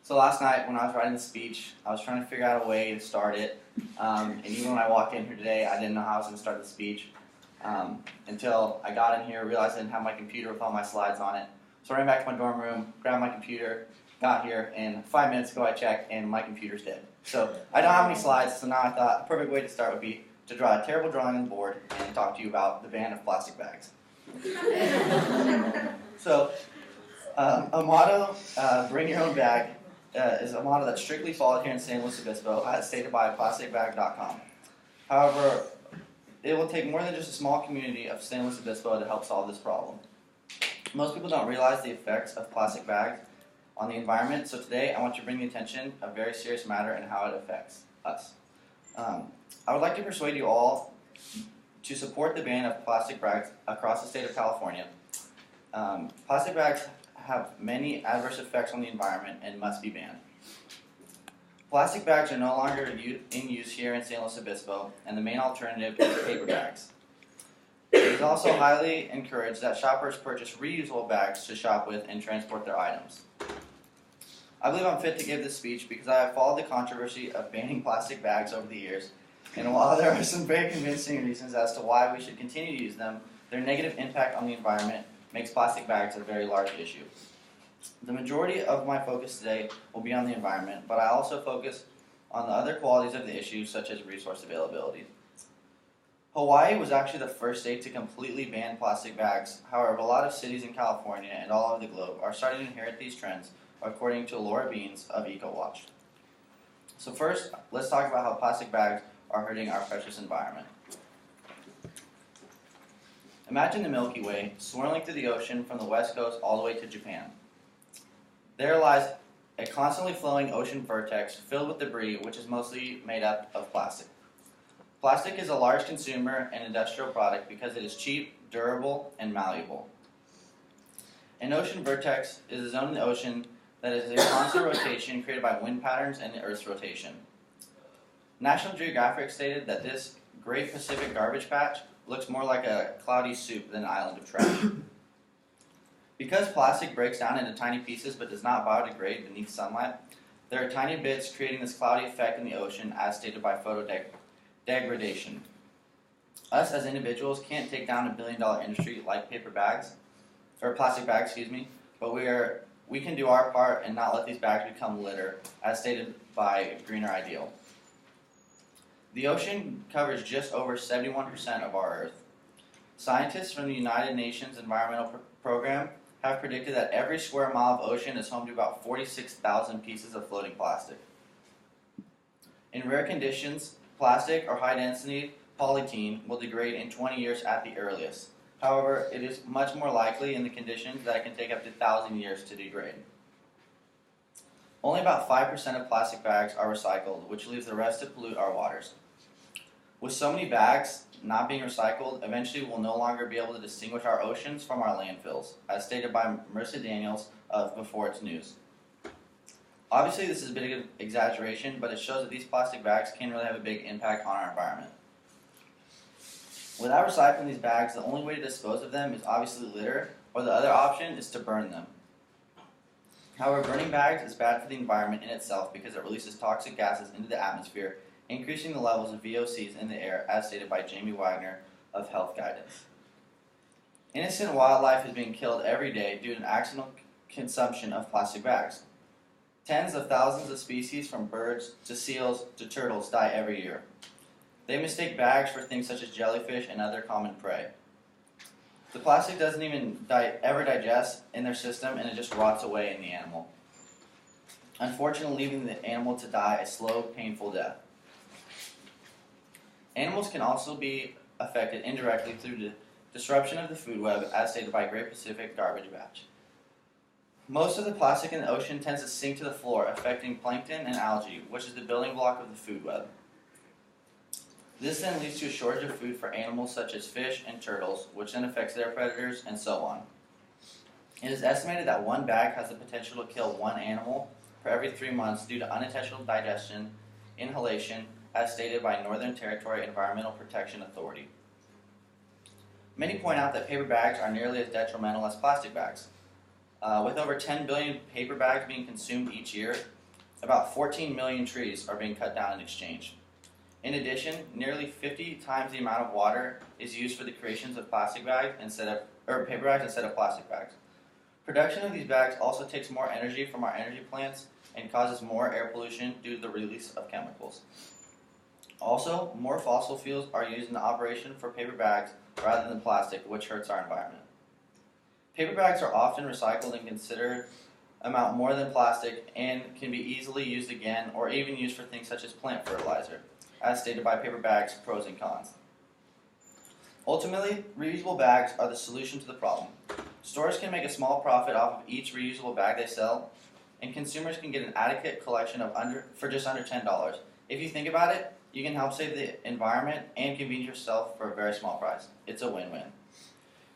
So last night when I was writing the speech, I was trying to figure out a way to start it. And even when I walked in here today, I didn't know how I was going to start the speech until I got in here, realized I didn't have my computer with all my slides on it. So I ran back to my dorm room, grabbed my computer, got here, and 5 minutes ago I checked, and my computer's dead. So I don't have any slides, so now I thought a perfect way to start would be to draw a terrible drawing on the board and talk to you about the ban of plastic bags. So a motto, bring your own bag, is a motto that's strictly followed here in San Luis Obispo, as stated by plasticbag.com. However, it will take more than just a small community of San Luis Obispo to help solve this problem. Most people don't realize the effects of plastic bags on the environment, so today I want to bring the attention a very serious matter and how it affects us. I would like to persuade you all to support the ban of plastic bags across the state of California. Plastic bags have many adverse effects on the environment and must be banned. Plastic bags are no longer in use here in San Luis Obispo, and the main alternative is paper bags. It is also highly encouraged that shoppers purchase reusable bags to shop with and transport their items. I believe I'm fit to give this speech because I have followed the controversy of banning plastic bags over the years, and while there are some very convincing reasons as to why we should continue to use them, their negative impact on the environment makes plastic bags a very large issue. The majority of my focus today will be on the environment, but I also focus on the other qualities of the issue, such as resource availability. Hawaii was actually the first state to completely ban plastic bags. However, a lot of cities in California and all over the globe are starting to inherit these trends, according to Laura Beans of EcoWatch. So first, let's talk about how plastic bags are hurting our precious environment. Imagine the Milky Way swirling through the ocean from the west coast all the way to Japan. There lies a constantly flowing ocean vortex filled with debris, which is mostly made up of plastic. Plastic is a large consumer and industrial product because it is cheap, durable, and malleable. An ocean vortex is a zone in the ocean that is a constant rotation created by wind patterns and the Earth's rotation. National Geographic stated that this Great Pacific Garbage Patch looks more like a cloudy soup than an island of trash. Because plastic breaks down into tiny pieces but does not biodegrade beneath sunlight, there are tiny bits creating this cloudy effect in the ocean as stated by photodegradation. Us as individuals can't take down $1 billion industry like paper bags, or plastic bags, but we can do our part and not let these bags become litter, as stated by Greener Ideal. The ocean covers just over 71% of our Earth. Scientists from the United Nations Environmental Program have predicted that every square mile of ocean is home to about 46,000 pieces of floating plastic. In rare conditions, plastic or high-density polythene will degrade in 20 years at the earliest. However, it is much more likely in the conditions that it can take up to 1,000 years to degrade. Only about 5% of plastic bags are recycled, which leaves the rest to pollute our waters. With so many bags not being recycled, eventually we'll no longer be able to distinguish our oceans from our landfills, as stated by Marissa Daniels of Before It's News. Obviously, this is a bit of exaggeration, but it shows that these plastic bags can really have a big impact on our environment. Without recycling these bags, the only way to dispose of them is obviously litter, or the other option is to burn them. However, burning bags is bad for the environment in itself because it releases toxic gases into the atmosphere, increasing the levels of VOCs in the air, as stated by Jamie Wagner of Health Guidance. Innocent wildlife is being killed every day due to an accidental consumption of plastic bags. Tens of thousands of species, from birds to seals to turtles, die every year. They mistake bags for things such as jellyfish and other common prey. The plastic doesn't even ever digest in their system, and it just rots away in the animal, unfortunately leaving the animal to die a slow, painful death. Animals can also be affected indirectly through the disruption of the food web, as stated by Great Pacific Garbage Patch. Most of the plastic in the ocean tends to sink to the floor, affecting plankton and algae, which is the building block of the food web. This then leads to a shortage of food for animals such as fish and turtles, which then affects their predators, and so on. It is estimated that one bag has the potential to kill one animal for every 3 months due to unintentional digestion, inhalation, as stated by Northern Territory Environmental Protection Authority. Many point out that paper bags are nearly as detrimental as plastic bags. With over 10 billion paper bags being consumed each year, About 14 million trees are being cut down in exchange. In addition, nearly 50 times the amount of water is used for the creations of paper bags instead of plastic bags. Production of these bags also takes more energy from our energy plants and causes more air pollution due to the release of chemicals. Also, more fossil fuels are used in the operation for paper bags rather than plastic, which hurts our environment. Paper bags are often recycled and considered amount more than plastic and can be easily used again or even used for things such as plant fertilizer, as stated by Paper Bags Pros and Cons. Ultimately, reusable bags are the solution to the problem. Stores can make a small profit off of each reusable bag they sell, and consumers can get an adequate collection for just under $10. If you think about it, you can help save the environment and convenience yourself for a very small price. It's a win-win.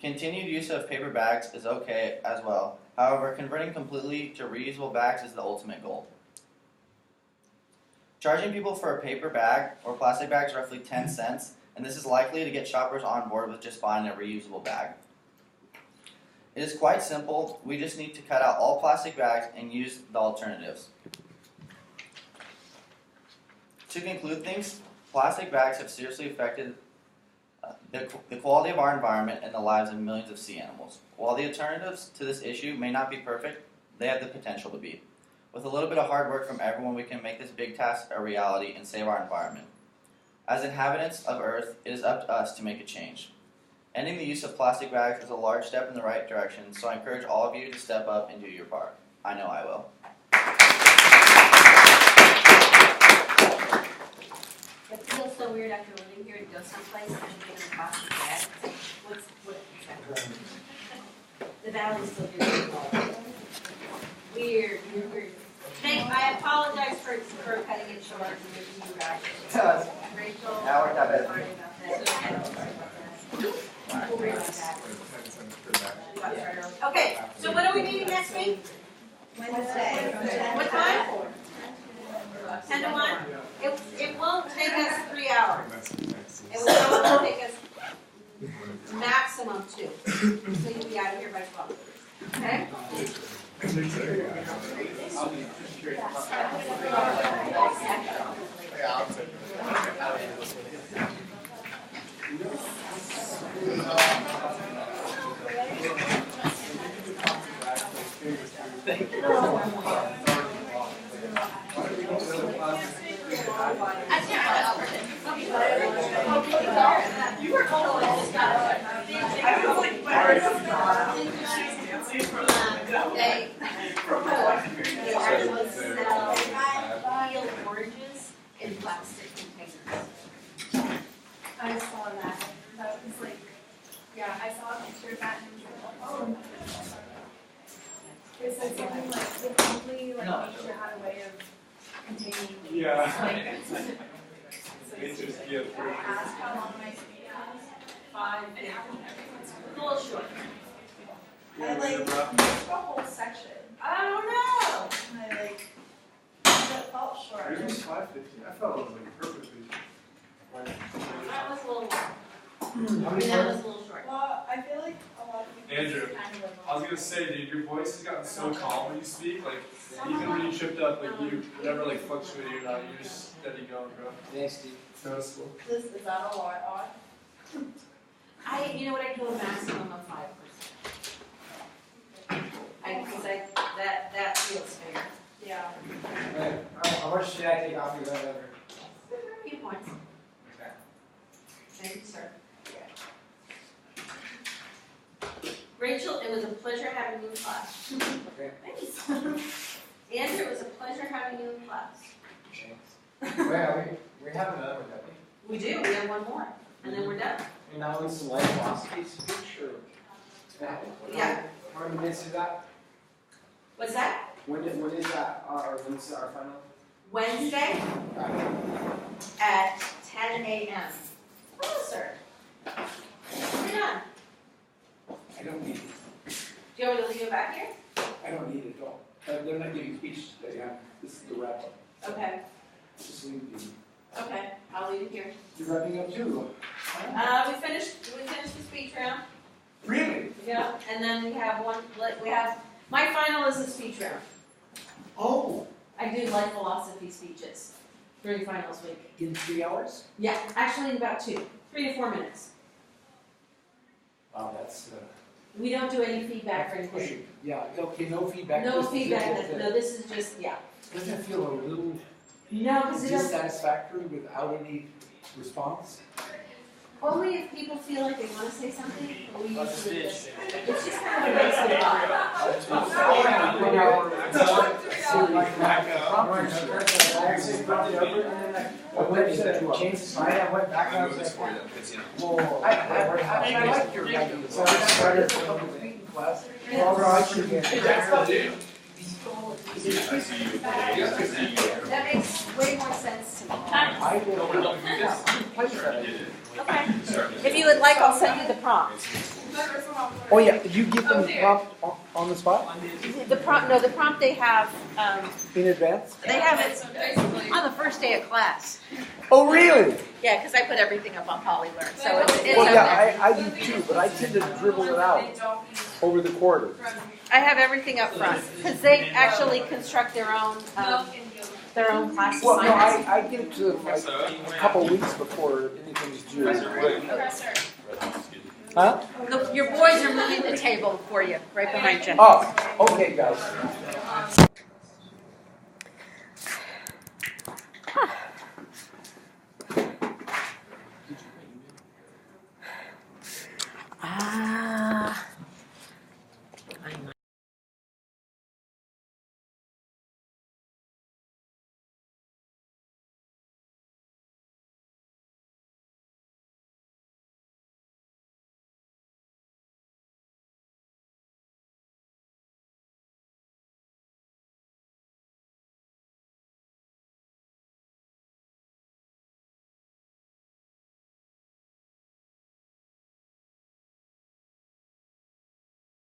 Continued use of paper bags is okay as well. However, converting completely to reusable bags is the ultimate goal. Charging people for a paper bag or plastic bag is roughly 10 cents, and this is likely to get shoppers on board with just buying a reusable bag. It is quite simple. We just need to cut out all plastic bags and use the alternatives. To conclude things, plastic bags have seriously affected the quality of our environment and the lives of millions of sea animals. While the alternatives to this issue may not be perfect, they have the potential to be. With a little bit of hard work from everyone, we can make this big task a reality and save our environment. As inhabitants of Earth, it is up to us to make a change. Ending the use of plastic bags is a large step in the right direction, so I encourage all of you to step up and do your part. I know I will. It feels so weird after living here to go someplace and get in a plastic bag. What exactly? The valley's still doing it. Weird. I apologize for cutting it short and giving you guys. Rachel, sorry about that. We'll worry about that. Okay, so when are we meeting next week? Wednesday. What time? 10 to 1? It won't take us 3 hours. It will only take us maximum 2. So you'll be out of here by 12. Okay? You were told they actually sell peeled oranges in plastic containers. I saw that. That was like, yeah, I saw a picture of that and was like, oh. It said something like, the company nature had a way of containing. Yeah. So I asked how long my speed was. 5 days. It's a little short. And like, the whole section. I don't know. And I like, it felt short. Yours was 550. I felt it was like perfectly. That was a little, How many that was times? a little short. Well, I feel like a lot of people. Andrew, kind of I was gonna say, dude, your voice has gotten so calm when you speak. Like, even when you tripped up, like you never like fluctuated or not. You're just steady going, bro. Thanks, Steve. Noticeable. Is that a lot odd? You know what, I do a maximum of 5%. Because that feels fair. Yeah. Right. How much should I take off your letter? A few points. Okay. Thank you, sir. Rachel, it was a pleasure having you in class. Okay. Thanks. Andrew, it was a pleasure having you in class. Thanks. Wait, we have another one, don't we? We do, we have one more, and then we're done. And that one's the life philosophy speech, or? Yeah. How many minutes is that? What's that? When is that, or when's our final? Wednesday at 10 a.m. Hello, sir. We're done. I don't need it. Do you want me to leave it back here? I don't need it at all. They're not giving speeches today. This is the wrap up. Okay. Just leave it. Okay, I'll leave it here. You're wrapping up too. We finished the speech round. Really? Yeah. And then we have my final is the speech round. Oh, I do life philosophy speeches during finals week. In 3 hours? Yeah, actually in about 3 to 4 minutes. Wow, that's, We don't do any feedback or anything. pushing. Yeah, okay, no feedback. No just- feedback, no, this is just, yeah. Doesn't it feel a little No, because it doesn't, dissatisfactory without any response? only if people feel like they want to say something, but we usually just, it's just kind of a waste of time. I went to change the slide, I went back, I was like, whoa. I like your idea. So I started from the meeting class. Well, I should get- That makes way more sense to me. I will, place that. Okay. If you would like, I'll send you the prompt. Oh, yeah, did you give them the prompt on the spot, The prompt they have, in advance? they have it on the first day of class. Oh, really? Yeah, because I put everything up on Polylearn, so it's Well, up there. yeah, I do too, but I tend to dribble it out over the quarter. I have everything up front, because they actually construct their own class Well, no, assignments. I get it to like a couple weeks before anything's due. Huh? Look, your boys are moving the table for you, right behind you. Oh, okay, guys.